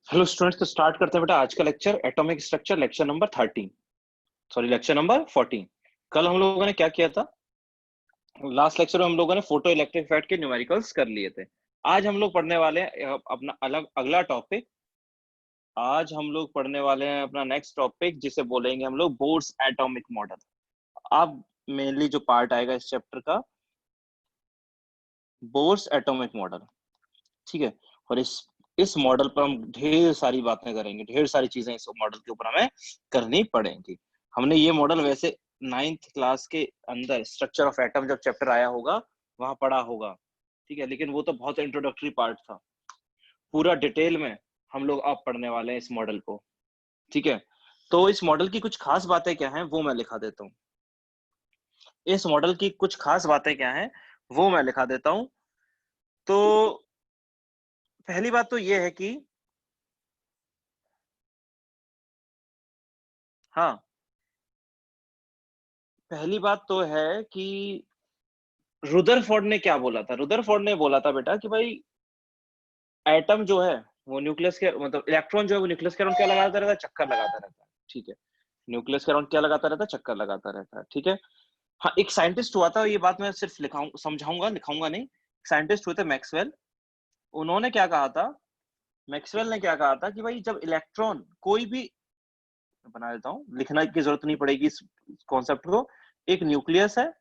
Hello students, तो start करते हैं बेटा आज का lecture atomic structure lecture number 13, sorry lecture number 14। कल हम लोगों ने क्या किया था? लास्ट लेक्चर में हम लोगों ने फोटो इलेक्ट्रिक इफेक्ट के न्यूमेरिकल्स कर लिए थे। आज हम लोग पढ़ने वाले हैं अपना अलग अगला टॉपिक। आज हम लोग पढ़ने वाले हैं अपना नेक्स्ट टॉपिक जिसे बोलेंगे हम लोग बोर्स एटॉमिक मॉडल। अब मेनली जो पार्ट आएगा इस चैप्टर का, बोर्स एटॉमिक मॉडल, ठीक है। और इस मॉडल पर हम ढेर सारी बातें करेंगे, ढेर सारी चीजें इस मॉडल के ऊपर हमें करनी पड़ेंगी। हमने ये मॉडल वैसे 9th क्लास के अंदर स्ट्रक्चर ऑफ एटम जब चैप्टर आया होगा वहां पढ़ा होगा, ठीक है, लेकिन वो तो बहुत इंट्रोडक्टरी पार्ट था। पूरा डिटेल में हम लोग अब पढ़ने वाले हैं इस मॉडल को, ठीक है। तो इस मॉडल की कुछ खास बातें क्या हैं वो मैं लिखा देता हूँ। इस मॉडल की कुछ खास बातें क्या हैं वो मैं लिखा देता हूँ। तो पहली बात तो ये है कि हाँ, पहली बात तो है कि रुदरफोर्ड ने क्या बोला था। रुदरफोर्ड ने बोला था बेटा कि भाई एटम जो है वो न्यूक्लियस के मतलब इलेक्ट्रॉन जो है वो न्यूक्लियस के अराउंड क्या लगाता रहता है, चक्कर लगाता रहता है, ठीक है। न्यूक्लियस के अराउंड क्या लगाता रहता है, चक्कर लगाता रहता है, ठीक है। हाँ, एक साइंटिस्ट हुआ था, ये बात मैं सिर्फ लिखाऊं समझाऊंगा, लिखाऊंगा नहीं। साइंटिस्ट हुए थे मैक्सवेल। उन्होंने क्या कहा था, मैक्सवेल ने क्या कहा था कि भाई जब इलेक्ट्रॉन कोई भी, बना देता हूँ, लिखने की जरूरत नहीं पड़ेगी इस कॉन्सेप्ट को। एक न्यूक्लियस है,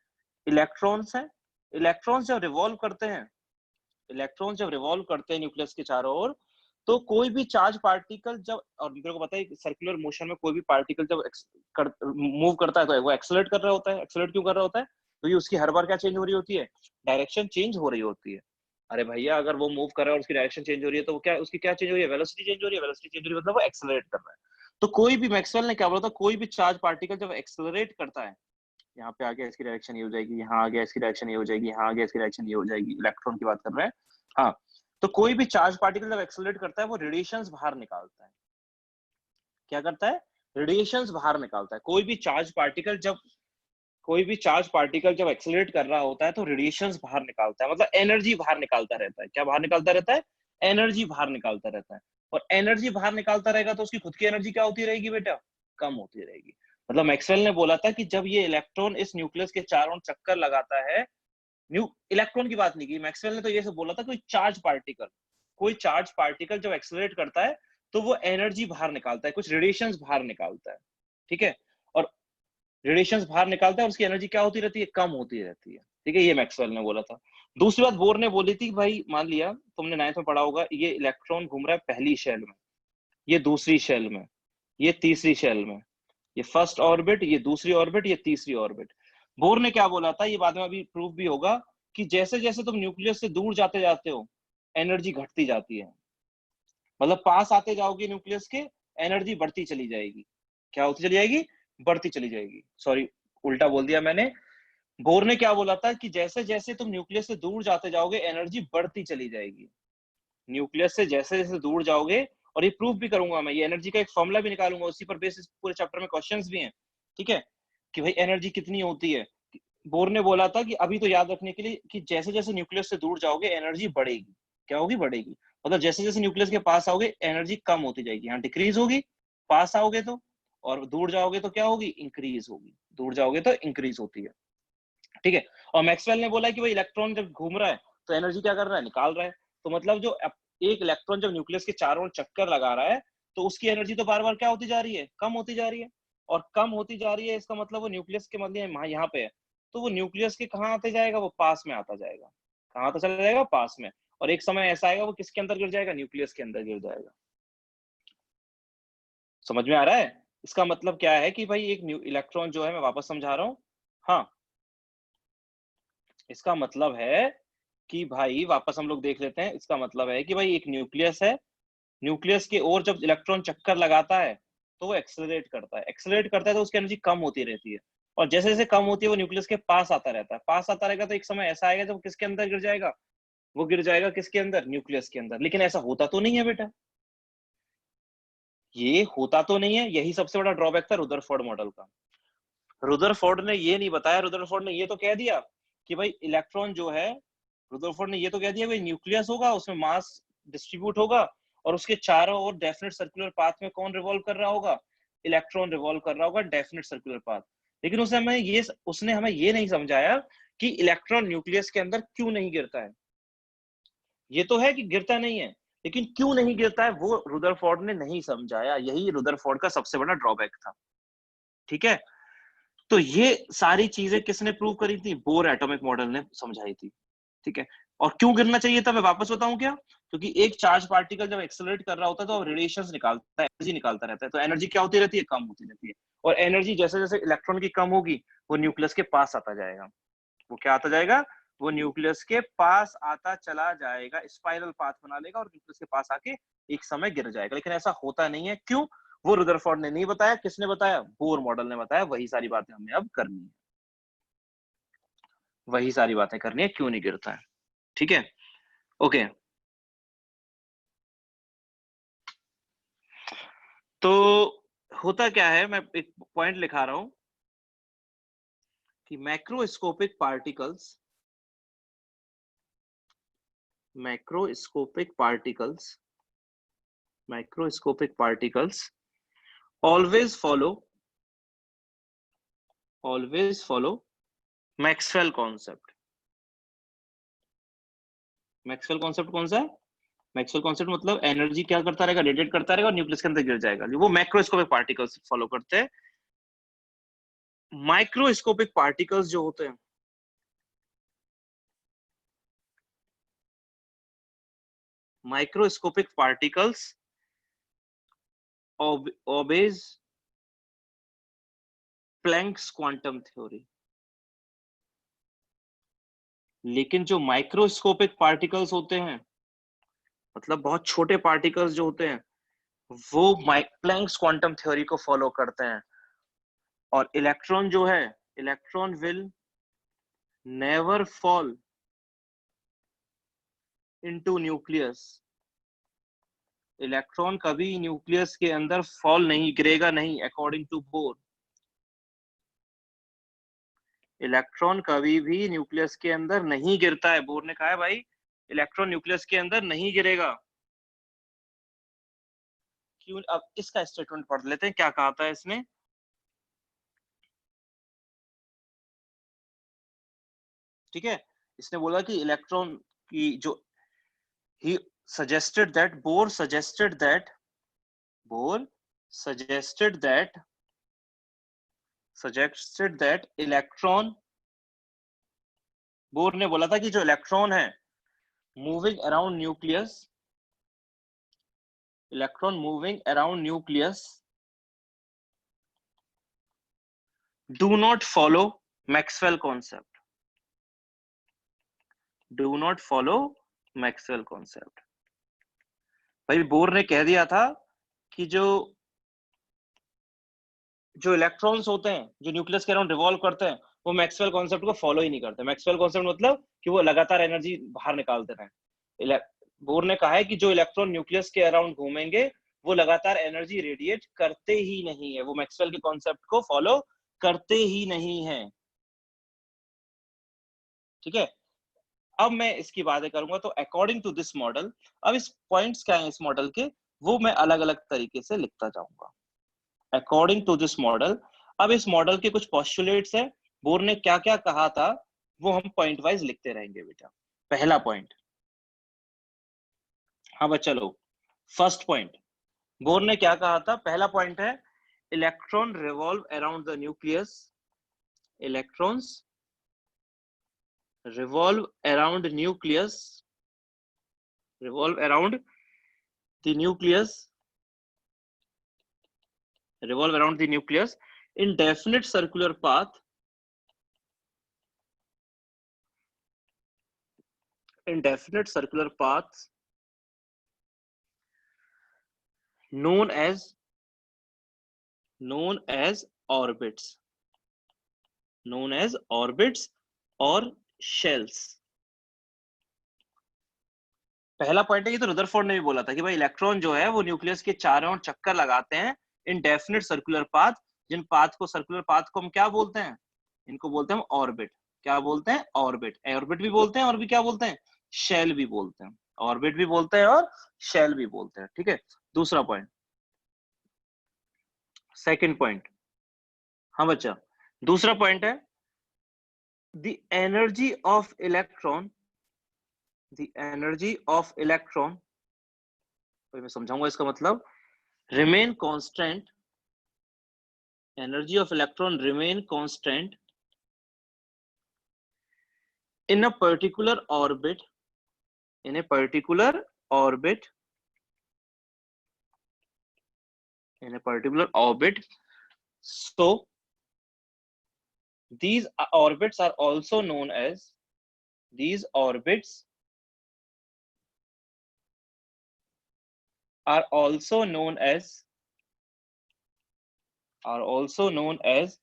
इलेक्ट्रॉन्स है, इलेक्ट्रॉन्स जब रिवॉल्व करते हैं, इलेक्ट्रॉन जब रिवॉल्व करते हैं न्यूक्लियस के चारों ओर, तो कोई भी चार्ज पार्टिकल जब, और मेरे को पता है सर्कुलर मोशन में कोई भी पार्टिकल जब मूव करता है तो वो एक्सेलरेट कर रहा होता है। एक्सेलरेट क्यों कर रहा होता है? क्योंकि उसकी हर बार क्या चेंज हो रही होती है, डायरेक्शन चेंज हो रही होती है। अरे भैया, अगर वो मूव कर रहा है और उसकी डायरेक्शन चेंज हो रही है तो वो क्या, उसकी क्या चेंज हो रही है, वेलोसिटी चेंज हो रही है। वेलोसिटी चेंज हो रही है मतलब वो एक्सेलरेट कर रहा है। तो कोई भी, मैक्सवेल ने क्या बोला था, कोई भी चार्ज पार्टिकल जब एक्सेलरेट करता है, यहाँ पे आ गया इसकी डायरेक्शन ये हो जाएगी, यहाँ आ गया इसकी डायरेक्शन ये हो जाएगी, यहाँ आ गया इसकी डायरेक्शन ये हो जाएगी। इलेक्ट्रॉन की बात कर रहे हैं। हाँ, तो कोई भी चार्ज पार्टिकल जब एक्सेलरेट करता है वो रेडिएशंस बाहर निकालता है। क्या करता है? रेडिएशंस बाहर निकालता है। कोई भी चार्ज पार्टिकल जब एक्सेलरेट कर रहा होता है तो रेडिएशंस बाहर निकालता है, मतलब एनर्जी बाहर निकालता रहता है। क्या बाहर निकालता रहता है? एनर्जी बाहर निकालता रहता है। और एनर्जी बाहर निकालता रहेगा तो उसकी खुद की एनर्जी क्या होती रहेगी बेटा? कम होती रहेगी। मतलब मैक्सवेल ने बोला था कि जब ये इलेक्ट्रॉन इस न्यूक्लियस के चारों चक्कर लगाता है, न्यू इलेक्ट्रॉन की बात नहीं की मैक्सवेल ने, तो ये सब बोला था कोई चार्ज पार्टिकल जब एक्सेलरेट करता है तो वो एनर्जी बाहर निकालता है, कुछ रेडिएशंस बाहर निकालता है, ठीक है। और रेडिएशंस बाहर निकालता है और उसकी एनर्जी क्या होती रहती है? कम होती रहती है, ठीक है। ये मैक्सवेल ने बोला था। दूसरी बात बोर ने बोली थी कि भाई मान लिया तुमने 9th में पढ़ा होगा, ये इलेक्ट्रॉन घूम रहा है पहली शेल में, ये दूसरी शेल में, ये तीसरी शेल में, ये फर्स्ट ऑर्बिट, ये दूसरी ऑर्बिट, ये तीसरी ऑर्बिट। बोर ने क्या बोला था, ये बाद में अभी प्रूफ भी होगा, कि जैसे जैसे तुम न्यूक्लियस से दूर जाते जाते हो एनर्जी घटती जाती है। मतलब पास आते जाओगे न्यूक्लियस के, एनर्जी बढ़ती चली जाएगी। क्या होती चली जाएगी? बढ़ती चली जाएगी। सॉरी, उल्टा बोल दिया मैंने। बोर ने क्या बोला था कि जैसे जैसे तुम न्यूक्लियस से दूर जाते जाओगे एनर्जी बढ़ती चली जाएगी। न्यूक्लियस से जैसे जैसे दूर जाओगे, और ये प्रूफ भी करूंगा मैं, ये एनर्जी का एक फॉर्मूला भी निकालूंगा, उसी पर बेसिस पूरे चैप्टर में क्वेश्चंस भी हैं, ठीक है, कि भाई एनर्जी कितनी होती है। बोर ने बोला था कि अभी तो याद रखने के लिए कि जैसे जैसे न्यूक्लियस से दूर जाओगे एनर्जी बढ़ेगी। क्या होगी? बढ़ेगी। मतलब जैसे जैसे न्यूक्लियस के पास आओगे एनर्जी कम होती जाएगी, यहाँ डिक्रीज होगी पास आओगे तो, और दूर जाओगे तो क्या होगी? इंक्रीज होगी। दूर जाओगे तो इंक्रीज होती है, ठीक है। और मैक्सवेल ने बोला कि भाई इलेक्ट्रॉन जब घूम रहा है तो एनर्जी क्या कर रहा है? निकाल रहा है। तो मतलब जो एक इलेक्ट्रॉन जब न्यूक्लियस के चारों ओर चक्कर लगा रहा है तो उसकी एनर्जी तो बार बार क्या होती जा रही है? कम होती जा रही है। और कम होती जा रही है, इसका मतलब वो न्यूक्लियस के मतलब यहाँ पे है, तो वो न्यूक्लियस के कहाँ आते जाएगा? वो पास में आता जाएगा। कहाँ आता चला जाएगा? पास में। और एक समय ऐसा आएगा वो किसके अंदर गिर जाएगा? न्यूक्लियस के अंदर गिर जाएगा। समझ में आ रहा है? इसका मतलब क्या है कि भाई एक इलेक्ट्रॉन जो है, मैं वापस समझा रहा हूँ। हाँ, इसका मतलब है कि भाई वापस हम लोग देख लेते हैं। इसका मतलब है कि भाई एक न्यूक्लियस है, न्यूक्लियस के ओर जब इलेक्ट्रॉन चक्कर लगाता है तो वो एक्सेलरेट करता है। एक्सेलरेट करता है तो उसकी एनर्जी कम होती रहती है, और जैसे जैसे कम होती है वो न्यूक्लियस के पास आता रहता है। पास आता रहेगा तो एक समय ऐसा आएगा जब किसके अंदर गिर जाएगा? वो गिर जाएगा किसके अंदर? न्यूक्लियस के अंदर। लेकिन ऐसा होता तो नहीं है बेटा, ये होता तो नहीं है। यही सबसे बड़ा ड्रॉबैक था रुदरफोर्ड मॉडल का। रुदरफोर्ड ने ये नहीं बताया, रुदरफोर्ड ने ये तो कह दिया कि भाई इलेक्ट्रॉन जो है, रुदरफोर्ड ने ये तो कह दिया भाई न्यूक्लियस होगा, उसमें मास डिस्ट्रीब्यूट होगा, और उसके चारों ओर डेफिनेट सर्कुलर पाथ में कौन रिवॉल्व कर रहा होगा? इलेक्ट्रॉन रिवॉल्व कर रहा होगा डेफिनेट सर्कुलर पाथ। लेकिन उसने हमें ये नहीं समझाया कि इलेक्ट्रॉन न्यूक्लियस के अंदर क्यों नहीं गिरता है। ये तो है कि गिरता नहीं है, लेकिन क्यों नहीं गिरता है वो रुदरफोर्ड ने नहीं समझाया। यही रुदरफोर्ड का सबसे बड़ा ड्रॉबैक था। ठीक है, तो ये सारी चीजें किसने प्रूव करी थी? बोर एटॉमिक मॉडल ने समझाई थी। ठीक है, और क्यों गिरना चाहिए था मैं वापस बताऊं क्या? क्योंकि एक चार्ज पार्टिकल जब एक्सेलरेट कर रहा होता है तो रेडिएशंस निकालता है, एनर्जी निकालता रहता है, तो एनर्जी क्या होती रहती है? कम होती रहती है। और एनर्जी जैसे जैसे इलेक्ट्रॉन की कम होगी वो न्यूक्लियस के पास आता जाएगा। वो क्या आता जाएगा? वो न्यूक्लियस के पास आता चला जाएगा, स्पाइरल पाथ बना लेगा और न्यूक्लियस के पास आके एक समय गिर जाएगा। लेकिन ऐसा होता नहीं है। क्यों? वो रुदरफोर्ड ने नहीं बताया। किसने बताया? बोर मॉडल ने बताया। वही सारी बातें हमें अब करनी है, वही सारी बातें करनी है, क्यों नहीं गिरता है। ठीक है, ओके। तो होता क्या है, मैं एक पॉइंट लिखा रहा हूं कि macroscopic particles macroscopic particles macroscopic particles always follow Maxwell concept. Maxwell concept कौन सा है? मैक्सवेल कॉन्सेप्ट मतलब एनर्जी क्या करता रहेगा? रेडिएट करता रहेगा और न्यूक्लियस के अंदर गिर जाएगा। वो मैक्रोस्कोपिक पार्टिकल्स फॉलो करते हैं। माइक्रोस्कोपिक पार्टिकल्स जो होते हैं, microscopic particles obeys Planck's quantum theory. लेकिन जो माइक्रोस्कोपिक पार्टिकल्स होते हैं, मतलब बहुत छोटे पार्टिकल्स जो होते हैं, वो प्लैंक्स क्वांटम थ्योरी को फॉलो करते हैं। और इलेक्ट्रॉन जो है, electron will never fall into nucleus. Electron कभी न्यूक्लियस के अंदर फॉल नहीं, गिरेगा नहीं, अकॉर्डिंग टू बोर। इलेक्ट्रॉन कभी भी न्यूक्लियस के अंदर नहीं गिरता है। बोर ने कहा है भाई इलेक्ट्रॉन न्यूक्लियस के अंदर नहीं गिरेगा। क्यों? अब इसका स्टेटमेंट पढ़ लेते हैं, क्या कहा था इसने। ठीक है, इसने बोला कि इलेक्ट्रॉन की जो he suggested that Bohr suggested that Bohr suggested that suggested that electron, bore ने बोला था कि जो इलेक्ट्रॉन है moving around nucleus, electron moving around nucleus do not follow Maxwell concept, do not follow Maxwell concept. भाई bore ने कह दिया था कि जो इलेक्ट्रॉन्स होते हैं जो न्यूक्लियस के अराउंड रिवॉल्व करते हैं, वो मैक्सवेल कॉन्सेप्ट को फॉलो ही नहीं करते। मैक्सवेल कॉन्सेप्ट मतलब कि वो लगातार एनर्जी बाहर निकालते रहे। बोर ने कहा है कि जो इलेक्ट्रॉन न्यूक्लियस के अराउंड घूमेंगे वो लगातार एनर्जी रेडिएट करते ही नहीं है, वो मैक्सवेल के कॉन्सेप्ट को फॉलो करते ही नहीं है। ठीक है, अब मैं इसकी बातें करूंगा। तो अकॉर्डिंग टू दिस मॉडल, अब इस पॉइंट्स क्या है इस मॉडल के, वो मैं अलग अलग तरीके से लिखता जाऊंगा। अकॉर्डिंग टू दिस मॉडल, अब इस मॉडल के कुछ पोस्टुलेट्स है, बोर ने क्या क्या कहा था वो हम पॉइंट वाइज लिखते रहेंगे बेटा। पहला पॉइंट, हाँ बच्चा लोग, फर्स्ट पॉइंट बोर ने क्या कहा था? पहला पॉइंट है electron revolve around the nucleus, electrons revolve around nucleus, revolve around the nucleus, revolve around the nucleus in definite circular path, in definite circular paths known as orbits, known as orbits और shells। पहला point है, ये तो Rutherford ने भी बोला था कि भाई इलेक्ट्रॉन जो है वो न्यूक्लियस के चारों ओर चक्कर लगाते हैं इन डेफिनेट सर्कुलर पाथ। जिन पाथ को, सर्कुलर पाथ को हम क्या बोलते हैं? इनको बोलते हैं ऑर्बिट। क्या बोलते हैं? ऑर्बिट। ऑर्बिट भी बोलते हैं और भी क्या बोलते हैं? शेल भी बोलते हैं। ऑर्बिट भी बोलते हैं और शेल भी बोलते हैं, ठीक है। दूसरा पॉइंट, सेकंड पॉइंट, हाँ बच्चा, दूसरा पॉइंट है the energy of electron, the energy of electron, मैं समझाऊंगा इसका मतलब, remain constant, energy of electron remain constant in a particular orbit, in a particular orbit, in a particular orbit. So these orbits are also known as, these orbits are also known as, are also known as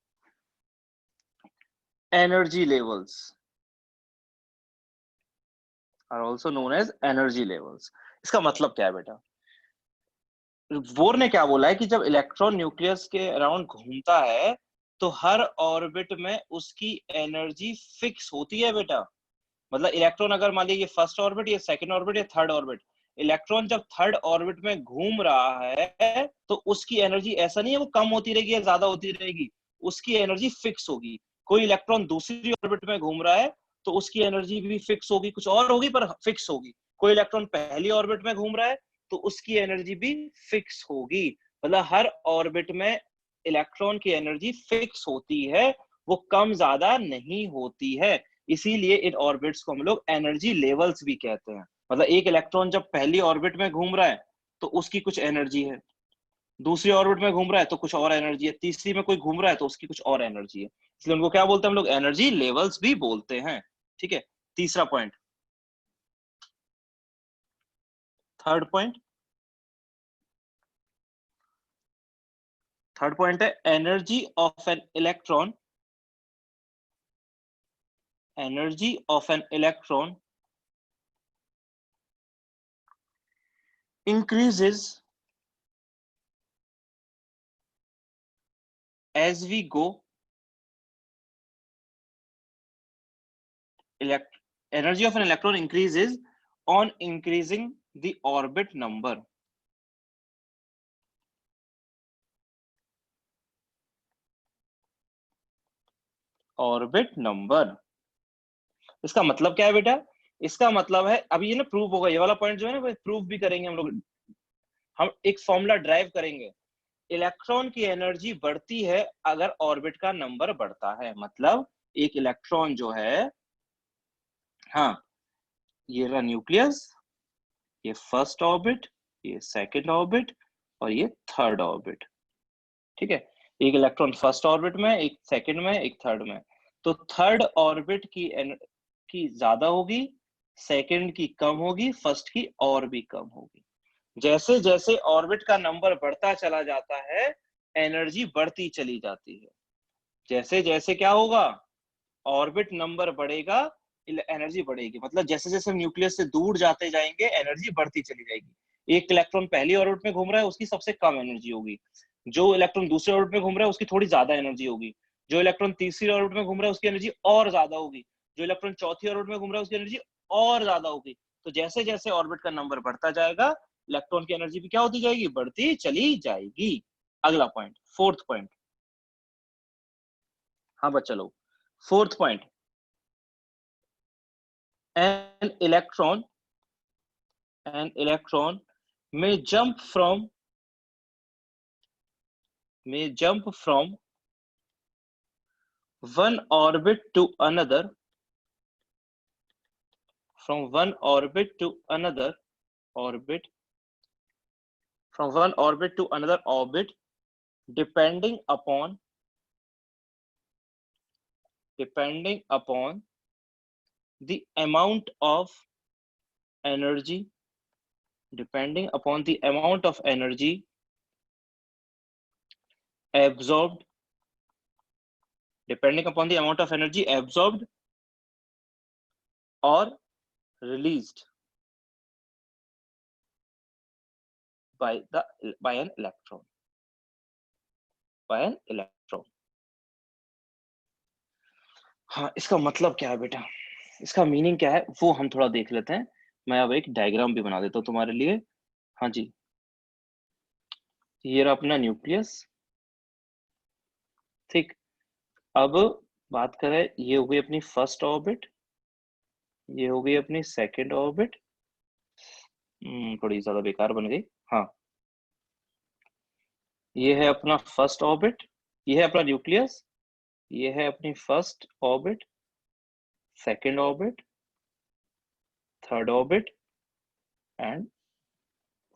energy levels, are also known as energy levels. इसका मतलब क्या है बेटा? Bore ने क्या बोला है कि जब इलेक्ट्रॉन न्यूक्लियस के अराउंड घूमता है तो हर ऑर्बिट में उसकी एनर्जी फिक्स होती है बेटा। मतलब इलेक्ट्रॉन अगर मान लीजिए फर्स्ट ऑर्बिट या सेकंड ऑर्बिट या थर्ड ऑर्बिट, इलेक्ट्रॉन जब थर्ड ऑर्बिट में घूम रहा है तो उसकी एनर्जी ऐसा नहीं है वो कम होती रहेगी या ज्यादा होती रहेगी, उसकी एनर्जी फिक्स होगी। कोई इलेक्ट्रॉन दूसरी ऑर्बिट में घूम रहा है तो उसकी एनर्जी भी फिक्स होगी, कुछ और होगी पर फिक्स होगी। कोई इलेक्ट्रॉन पहली ऑर्बिट में घूम रहा है तो उसकी एनर्जी भी फिक्स होगी। मतलब हर ऑर्बिट में इलेक्ट्रॉन की एनर्जी फिक्स होती है, वो कम ज्यादा नहीं होती है। इसीलिए इन ऑर्बिट्स को हम लोग एनर्जी लेवल्स भी कहते हैं। मतलब एक इलेक्ट्रॉन जब पहली ऑर्बिट में घूम रहा है तो उसकी कुछ एनर्जी है, दूसरी ऑर्बिट में घूम रहा है तो कुछ और एनर्जी है, तीसरी में कोई घूम रहा है तो उसकी कुछ और एनर्जी है। इसलिए उनको क्या बोलते हैं हम लोग? एनर्जी लेवल्स भी बोलते हैं, ठीक है। तीसरा point, third point, third point है energy of an electron, energy of an electron increases as we go, energy of an electron increases on increasing the orbit number, orbit number. इसका मतलब क्या है बेटा? इसका मतलब है, अभी ये ना प्रूव होगा, ये वाला पॉइंट जो है ना प्रूव भी करेंगे हम लोग। हम एक फॉर्मूला ड्राइव करेंगे, इलेक्ट्रॉन की एनर्जी बढ़ती है अगर ऑर्बिट का नंबर बढ़ता है। मतलब एक इलेक्ट्रॉन जो है, हाँ, ये रहा न्यूक्लियस, ये फर्स्ट ऑर्बिट, ये सेकंड ऑर्बिट और ये थर्ड ऑर्बिट, ठीक है। एक इलेक्ट्रॉन फर्स्ट ऑर्बिट में, एक सेकंड में, एक थर्ड में। तो थर्ड ऑर्बिट की ज्यादा होगी, सेकंड की कम होगी, फर्स्ट की और भी कम होगी। जैसे जैसे ऑर्बिट का नंबर बढ़ता चला जाता है एनर्जी बढ़ती चली जाती है। जैसे जैसे क्या होगा, ऑर्बिट नंबर बढ़ेगा एनर्जी बढ़ेगी। मतलब जैसे जैसे हम न्यूक्लियस से दूर जाते जाएंगे एनर्जी बढ़ती चली जाएगी। एक इलेक्ट्रॉन पहली ऑर्बिट में घूम रहा है उसकी सबसे कम एनर्जी होगी, जो इलेक्ट्रॉन दूसरे ऑर्बिट में घूम रहा है उसकी थोड़ी ज्यादा एनर्जी होगी, जो इलेक्ट्रॉन तीसरी ऑर्बिट में घूम रहा है उसकी एनर्जी और ज्यादा होगी, जो इलेक्ट्रॉन चौथी ऑर्बिट में घूम रहा है उसकी एनर्जी और ज्यादा होगी। तो जैसे जैसे ऑर्बिट का नंबर बढ़ता जाएगा इलेक्ट्रॉन की एनर्जी भी क्या होती जाएगी? बढ़ती चली जाएगी। अगला पॉइंट, फोर्थ पॉइंट, हाँ बच्चा लोग, fourth point, an electron, an electron may jump from, may jump from one orbit to another, from one orbit to another orbit, from one orbit to another orbit, depending upon, depending upon the amount of energy, depending upon the amount of energy absorbed, depending upon the amount of energy absorbed or released by the, by an electron, by an electron। हाँ, इसका मतलब क्या है बेटा? इसका meaning क्या है वो हम थोड़ा देख लेते हैं। मैं अब एक डायग्राम भी बना देता हूँ तुम्हारे लिए। हाँ जी, ये रहा अपना न्यूक्लियस। ठीक, अब बात करें, ये हो गई अपनी फर्स्ट ऑर्बिट, ये हो गई अपनी सेकंड ऑर्बिट। थोड़ी ज्यादा बेकार बन गई। हाँ, ये है अपना फर्स्ट ऑर्बिट, ये है अपना न्यूक्लियस, ये है अपनी first orbit, second orbit, third orbit and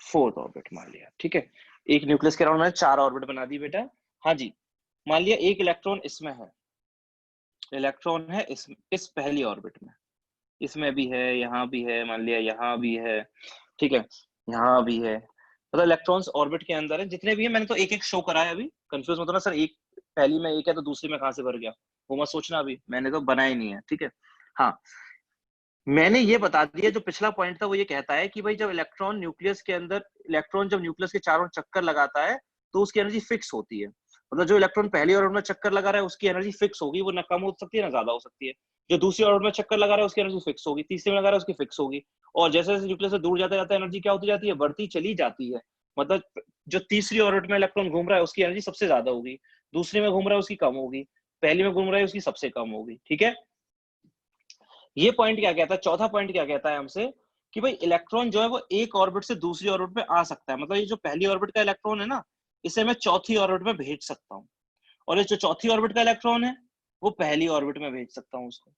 fourth orbit मान लिया। ठीक है, एक न्यूक्लियस के अराउंड मैंने 4 ऑर्बिट बना दी बेटा। हाँ जी, मान लिया एक इलेक्ट्रॉन इसमें है, इलेक्ट्रॉन है इस पहली ऑर्बिट में, इसमें भी है, यहाँ भी है, मान लिया यहाँ भी है, ठीक है, यहाँ भी है। मतलब इलेक्ट्रॉन्स ऑर्बिट के अंदर है, जितने भी है मैंने तो एक एक शो कराया। अभी कंफ्यूज मत होना सर, एक पहली में एक है तो दूसरी में कहाँ से भर गया, वो मत सोचना, अभी मैंने तो बनाया नहीं है। ठीक है, हाँ, मैंने ये बता दिया। जो पिछला पॉइंट था वो ये कहता है कि भाई जब इलेक्ट्रॉन न्यूक्लियस के अंदर, इलेक्ट्रॉन जब न्यूक्लियस के चारों चक्कर लगाता है तो उसकी एनर्जी फिक्स होती है। मतलब जो इलेक्ट्रॉन पहली ऑर्बिट में चक्कर लगा रहा है उसकी एनर्जी फिक्स होगी, वो ना कम हो सकती है ना ज्यादा हो सकती है। जो दूसरी ऑर्बिट में चक्कर लगा रहा है उसकी एनर्जी फिक्स होगी, तीसरी में लगा रहा है उसकी फिक्स होगी। और जैसे जैसे न्यूक्लियस से दूर जाता जाता है एनर्जी क्या होती जाती है, बढ़ती चली जाती है। मतलब जो तीसरी ऑर्बिट में इलेक्ट्रॉन घूम रहा है उसकी एनर्जी सबसे ज्यादा होगी, दूसरी में घूम रहा है उसकी कम होगी, पहली में घूम रहा है उसकी सबसे कम होगी। ठीक है, ये पॉइंट क्या कहता है, चौथा पॉइंट क्या कहता है हमसे कि भाई इलेक्ट्रॉन जो है वो एक ऑर्बिट से दूसरी ऑर्बिट में आ सकता है। मतलब ये जो पहली ऑर्बिट का इलेक्ट्रॉन है ना, इसे मैं चौथी ऑर्बिट में भेज सकता हूँ, और ये जो चौथी ऑर्बिट का इलेक्ट्रॉन है वो पहली ऑर्बिट में भेज सकता हूँ उसको।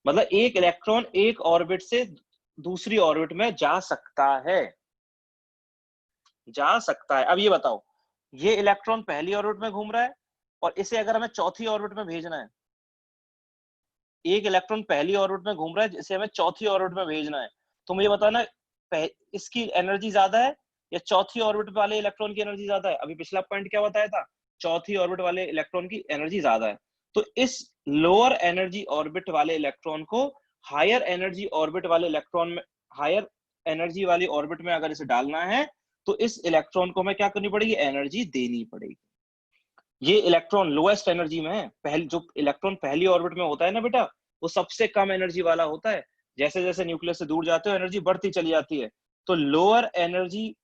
मतलब एक इलेक्ट्रॉन एक ऑर्बिट से दूसरी ऑर्बिट में जा सकता है, जा सकता है। अब ये बताओ, ये इलेक्ट्रॉन पहली ऑर्बिट में घूम रहा है और इसे अगर हमें चौथी ऑर्बिट में भेजना है, एक इलेक्ट्रॉन पहली ऑर्बिट में घूम रहा है जिसे हमें चौथी ऑर्बिट में भेजना है, तो मुझे बताना इसकी एनर्जी ज्यादा है या चौथी ऑर्बिट वाले इलेक्ट्रॉन की एनर्जी ज्यादा है। अभी पिछला पॉइंट क्या बताया था, चौथी ऑर्बिट वाले इलेक्ट्रॉन की एनर्जी ज्यादा है। तो इस लोअर एनर्जी ऑर्बिट वाले इलेक्ट्रॉन को हायर एनर्जी ऑर्बिट वाले इलेक्ट्रॉन में, हायर एनर्जी वाली ऑर्बिट में अगर इसे डालना है तो इस इलेक्ट्रॉन को हमें क्या करनी पड़ेगी, एनर्जी देनी पड़ेगी। ये इलेक्ट्रॉन लोएस्ट एनर्जी में है, पहली जो इलेक्ट्रॉन पहली ऑर्बिट में होता है ना बेटा, वो सबसे कम एनर्जी वाला होता है। जैसे जैसे न्यूक्लियस से दूर जाते हो एनर्जी बढ़ती चली जाती है। तो लोअर एनर्जी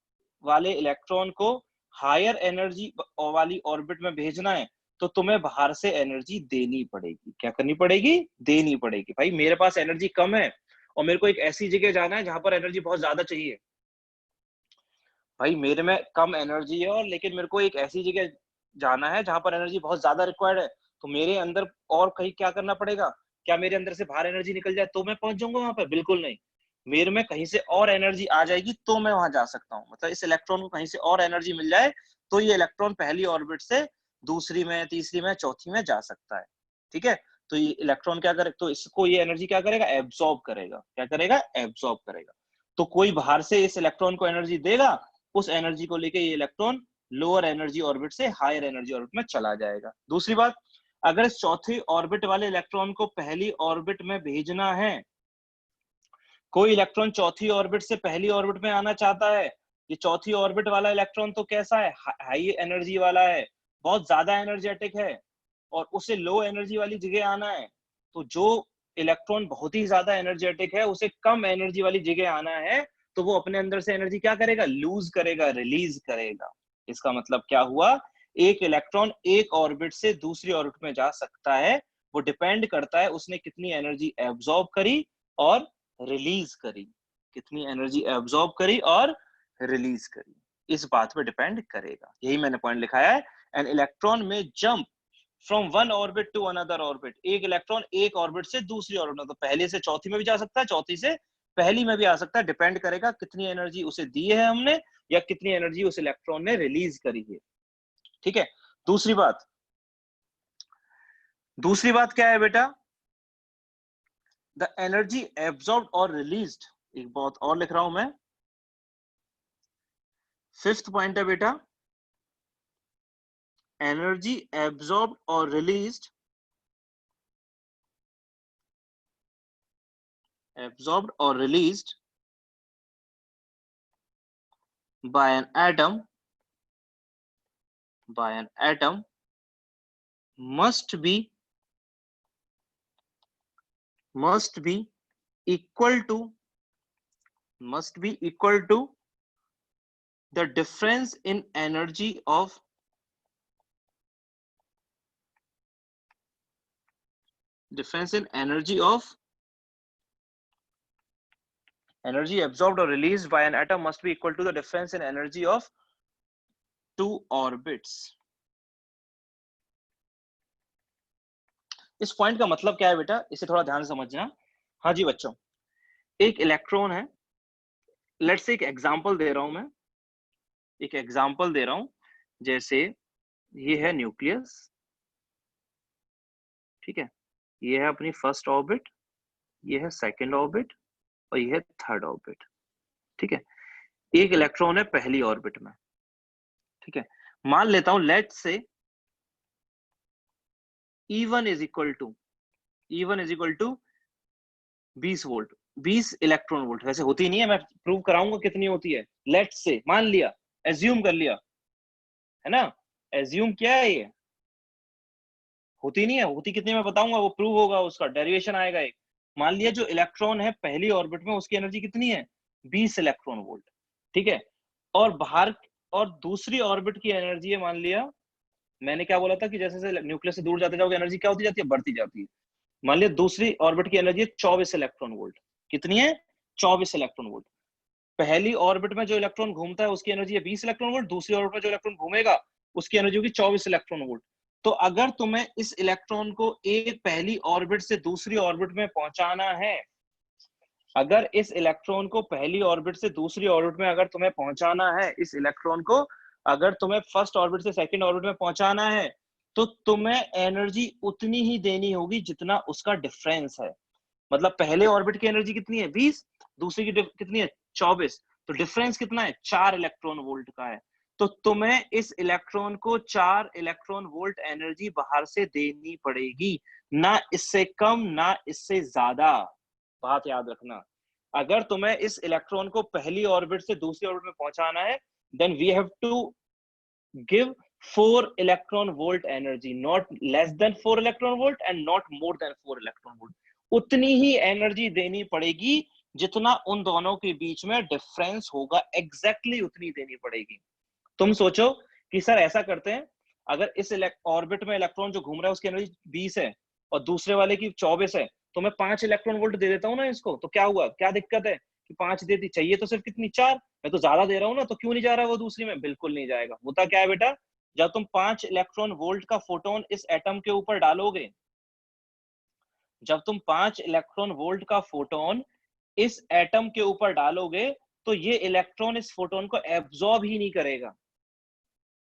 वाले इलेक्ट्रॉन को हायर एनर्जी वाली ऑर्बिट में भेजना है तो तुम्हें बाहर से एनर्जी देनी पड़ेगी। क्या करनी पड़ेगी, देनी पड़ेगी। भाई मेरे पास एनर्जी कम है और मेरे को एक ऐसी जगह जाना है जहां पर एनर्जी बहुत ज्यादा चाहिए। भाई मेरे में कम एनर्जी है और लेकिन मेरे को एक ऐसी जगह जाना है जहां पर एनर्जी बहुत ज्यादा रिक्वायर्ड है, तो मेरे अंदर और कहीं क्या करना पड़ेगा, क्या मेरे अंदर से बाहर एनर्जी निकल जाए तो मैं पहुंच जाऊंगा वहां पर, बिल्कुल नहीं। मेरे में कहीं से और एनर्जी आ जाएगी तो मैं वहां जा सकता हूँ। मतलब इस इलेक्ट्रॉन को कहीं से और एनर्जी मिल जाए तो ये इलेक्ट्रॉन पहली ऑर्बिट से दूसरी में, तीसरी में, चौथी में जा सकता है। ठीक है, तो ये इलेक्ट्रॉन क्या करे, तो इसको ये एनर्जी क्या करेगा, एब्सॉर्ब करेगा। क्या करेगा, एब्सॉर्ब करेगा। तो कोई बाहर से इस इलेक्ट्रॉन को एनर्जी देगा, उस एनर्जी को लेके ये इलेक्ट्रॉन लोअर एनर्जी ऑर्बिट से हायर एनर्जी ऑर्बिट में चला जाएगा। दूसरी बात, अगर इस चौथी ऑर्बिट वाले इलेक्ट्रॉन को पहली ऑर्बिट में भेजना है, कोई इलेक्ट्रॉन चौथी ऑर्बिट से पहली ऑर्बिट में आना चाहता है, ये चौथी ऑर्बिट वाला इलेक्ट्रॉन तो कैसा है, हाई एनर्जी वाला है, बहुत ज्यादा एनर्जेटिक है, और उसे लो एनर्जी वाली जगह आना है। तो जो इलेक्ट्रॉन बहुत ही ज्यादा एनर्जेटिक है उसे कम एनर्जी वाली जगह आना है, तो वो अपने अंदर से एनर्जी क्या करेगा, लूज करेगा, रिलीज करेगा। इसका मतलब क्या हुआ, एक इलेक्ट्रॉन एक ऑर्बिट से दूसरी ऑर्बिट में जा सकता है, वो डिपेंड करता है उसने कितनी एनर्जी एब्सॉर्ब करी और रिलीज करी, कितनी एनर्जी एब्सॉर्ब करी और रिलीज करी, इस बात पे डिपेंड करेगा। यही मैंने पॉइंट लिखाया है। An electron may jump from one orbit to another orbit, एक इलेक्ट्रॉन एक ऑर्बिट से दूसरी ऑर्बिट में, तो पहले से चौथी में भी जा सकता है, चौथी से पहली में भी आ सकता है, डिपेंड करेगा कितनी एनर्जी उसे दी है हमने या कितनी एनर्जी उस इलेक्ट्रॉन ने रिलीज करी है। ठीक है, दूसरी बात, दूसरी बात क्या है बेटा, द एनर्जी एब्सॉर्ब और रिलीज्ड, एक बात और लिख रहा हूं मैं, फिफ्थ पॉइंट है बेटा, एनर्जी एब्सॉर्ब और released, absorbed or released by an atom, by an atom must be equal to must be equal to the difference in energy of energy absorbed or released by an atom must be equal to the difference in energy of two orbits. इस point का मतलब क्या है बेटा, इसे थोड़ा ध्यान से समझना। हाँ जी बच्चों, एक इलेक्ट्रॉन है, लेट्स से एक एग्जांपल दे रहा हूं मैं, एक एग्जांपल दे रहा हूं, जैसे ये है न्यूक्लियस, ठीक है, ये है अपनी फर्स्ट ऑर्बिट, ये है सेकंड ऑर्बिट और ये है थर्ड ऑर्बिट, ठीक है। एक इलेक्ट्रॉन है पहली ऑर्बिट में, ठीक है। मान लेता हूं let's say E1 is equal to 20 volt, 20 electron volt. वैसे होती नहीं है, मैं प्रूव कराऊंगा कितनी होती है। लेट्स से मान लिया, एज्यूम कर लिया, है ना, एज्यूम क्या है, ये होती नहीं है, होती कितनी मैं बताऊंगा, वो प्रूव होगा, उसका डेरिवेशन आएगा एक। मान लिया जो इलेक्ट्रॉन है पहली ऑर्बिट में उसकी एनर्जी कितनी है, 20 इलेक्ट्रॉन वोल्ट, ठीक है। और बाहर और दूसरी ऑर्बिट की एनर्जी है, मान लिया मैंने क्या बोला था कि जैसे जैसे न्यूक्लियस से दूर जाते जाओगे एनर्जी क्या होती जाती है, बढ़ती जाती है। मान लिया दूसरी ऑर्बिट की एनर्जी है 24 इलेक्ट्रॉन वोल्ट। कितनी है, 24 इलेक्ट्रॉन वोल्ट। पहली ऑर्बिट में जो इलेक्ट्रॉन घूमता है उसकी एनर्जी है 20 इलेक्ट्रॉन वोल्ट, दूसरी ऑर्बिट में जो इलेक्ट्रॉन घूमेगा उसकी एनर्जी होगी 24 इलेक्ट्रॉन वोल्ट। तो अगर तुम्हें इस इलेक्ट्रॉन को एक पहली ऑर्बिट से दूसरी ऑर्बिट में पहुंचाना है, अगर इस इलेक्ट्रॉन को पहली ऑर्बिट से दूसरी ऑर्बिट में अगर तुम्हें पहुंचाना है, इस इलेक्ट्रॉन को अगर तुम्हें फर्स्ट ऑर्बिट से सेकंड ऑर्बिट में पहुंचाना है, तो तुम्हें एनर्जी उतनी ही देनी होगी जितना उसका डिफरेंस है। मतलब पहले ऑर्बिट की एनर्जी कितनी है 20, दूसरी की कितनी है 24, तो डिफरेंस कितना है 4 इलेक्ट्रॉन वोल्ट का है। तो तुम्हें इस इलेक्ट्रॉन को 4 इलेक्ट्रॉन वोल्ट एनर्जी बाहर से देनी पड़ेगी, ना इससे कम ना इससे ज्यादा। बात याद रखना, अगर तुम्हें इस इलेक्ट्रॉन को पहली ऑर्बिट से दूसरी ऑर्बिट में पहुंचाना है, then we have to give 4 electron volt energy, not less than 4 electron volt and not more than 4 electron volt. उतनी ही एनर्जी देनी पड़ेगी जितना उन दोनों के बीच में डिफरेंस होगा, एग्जैक्टली उतनी देनी पड़ेगी। तुम सोचो कि सर ऐसा करते हैं, अगर इस ऑर्बिट में इलेक्ट्रॉन जो घूम रहा है उसकी एनर्जी 20 है और दूसरे वाले की 24 है, तो मैं 5 इलेक्ट्रॉन वोल्ट दे देता हूँ ना इसको, तो क्या हुआ, क्या दिक्कत है कि 5 देती, चाहिए तो सिर्फ कितनी 4, मैं तो ज्यादा दे रहा हूँ ना, तो क्यों नहीं जा रहा है वो दूसरी में, बिल्कुल नहीं जाएगा। होता क्या है बेटा, जब तुम 5 इलेक्ट्रॉन वोल्ट का फोटोन इस एटम के ऊपर डालोगे, जब तुम 5 इलेक्ट्रॉन वोल्ट का फोटोन इस एटम के ऊपर डालोगे, तो ये इलेक्ट्रॉन इस फोटोन को एब्जॉर्ब ही नहीं करेगा।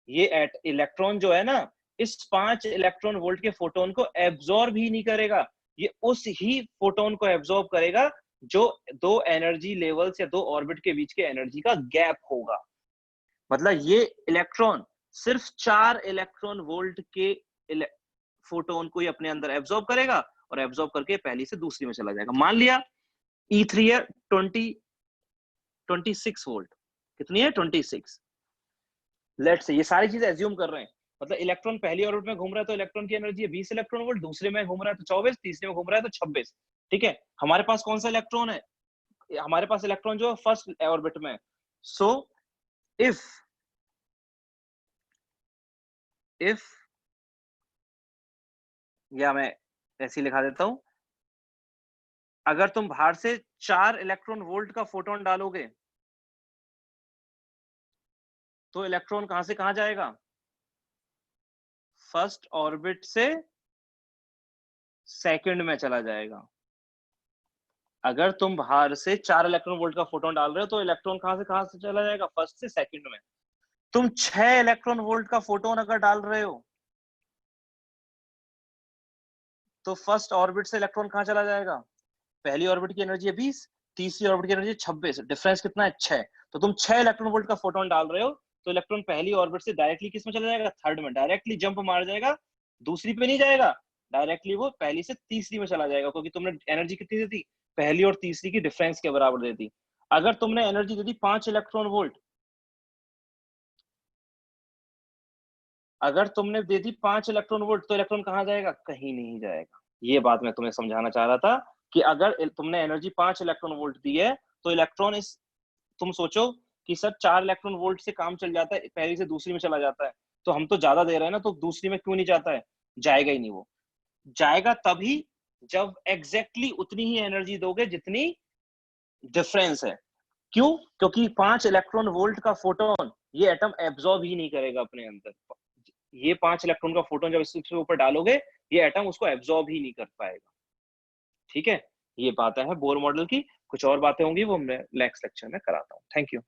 ये इलेक्ट्रॉन जो है ना, इस 5 इलेक्ट्रॉन वोल्ट के फोटोन को एब्जॉर्ब ही नहीं करेगा, ये उस ही फोटोन को एब्जॉर्ब करेगा जो दो एनर्जी लेवल्स या दो ऑर्बिट के बीच के एनर्जी का गैप होगा। मतलब ये इलेक्ट्रॉन सिर्फ 4 इलेक्ट्रॉन वोल्ट के फोटोन को ही अपने अंदर एब्जॉर्ब करेगा और एब्जॉर्ब करके पहली से दूसरी में चला जाएगा। मान लिया E3 है 26 वोल्ट, कितनी है 26। लेट्स से ये सारी चीजें एज्यूम कर रहे हैं, मतलब इलेक्ट्रॉन पहली ऑर्बिट में घूम रहा है तो इलेक्ट्रॉन की एनर्जी है 20 इलेक्ट्रॉन वोल्ट, दूसरे में घूम रहा है तो 24, तीसरे में घूम रहा है तो 26, ठीक है। हमारे पास कौन सा इलेक्ट्रॉन है, हमारे पास इलेक्ट्रॉन जो है फर्स्ट ऑर्बिट में। सो इफ या मैं ऐसे ही लिखा देता हूं, अगर तुम बाहर से 4 इलेक्ट्रॉन वोल्ट का फोटोन डालोगे तो इलेक्ट्रॉन कहां से कहां जाएगा, फर्स्ट ऑर्बिट से सेकंड में चला जाएगा। अगर तुम बाहर से 4 इलेक्ट्रॉन वोल्ट का फोटोन डाल रहे हो तो इलेक्ट्रॉन कहां से चला जाएगा, फर्स्ट से सेकंड में। तुम 6 इलेक्ट्रॉन वोल्ट का फोटोन अगर डाल रहे हो तो फर्स्ट ऑर्बिट से इलेक्ट्रॉन कहां चला जाएगा, पहली ऑर्बिट की एनर्जी है 20, तीसरी ऑर्बिट की एनर्जी 26, डिफरेंस कितना है 6। तो तुम 6 इलेक्ट्रॉन वोल्ट का फोटोन डाल रहे हो तो इलेक्ट्रॉन पहली ऑर्बिट से डायरेक्टली किस में चला जाएगा, थर्ड में, डायरेक्टली जंप मार जाएगा, दूसरी पे नहीं जाएगा, डायरेक्टली वो पहली से तीसरी में चला जाएगा, क्योंकि तुमने एनर्जी कितनी दी थी, पहली और तीसरी की डिफरेंस के बराबर दे दी। अगर तुमने एनर्जी दे दी 5 इलेक्ट्रॉन वोल्ट, अगर तुमने दे दी 5 इलेक्ट्रॉन वोल्ट तो इलेक्ट्रॉन कहां जाएगा, कहीं नहीं जाएगा। ये बात मैं तुम्हें समझाना चाह रहा था कि अगर तुमने एनर्जी 5 इलेक्ट्रॉन वोल्ट दी है तो इलेक्ट्रॉन इस, तुम सोचो कि सर 4 इलेक्ट्रॉन वोल्ट से काम चल जाता है, पहली से दूसरी में चला जाता है, तो हम तो ज्यादा दे रहे हैं ना, तो दूसरी में क्यों नहीं जाता है? जाएगा ही नहीं वो। जाएगा तभी जब एग्जैक्टली उतनी ही एनर्जी दोगे जितनी डिफरेंस है। क्यों? क्योंकि 5 इलेक्ट्रॉन वोल्ट का फोटोन ये एटम एब्जॉर्ब ही नहीं करेगा अपने अंदर। ये 5 इलेक्ट्रॉन का फोटोन जब इसके ऊपर डालोगे, ये एटम उसको एब्जॉर्ब ही नहीं कर पाएगा। ठीक है, ये बात है बोर मॉडल की। कुछ और बातें होंगी वो मैं नेक्स्ट लेक्चर में कराता हूँ। Thank you.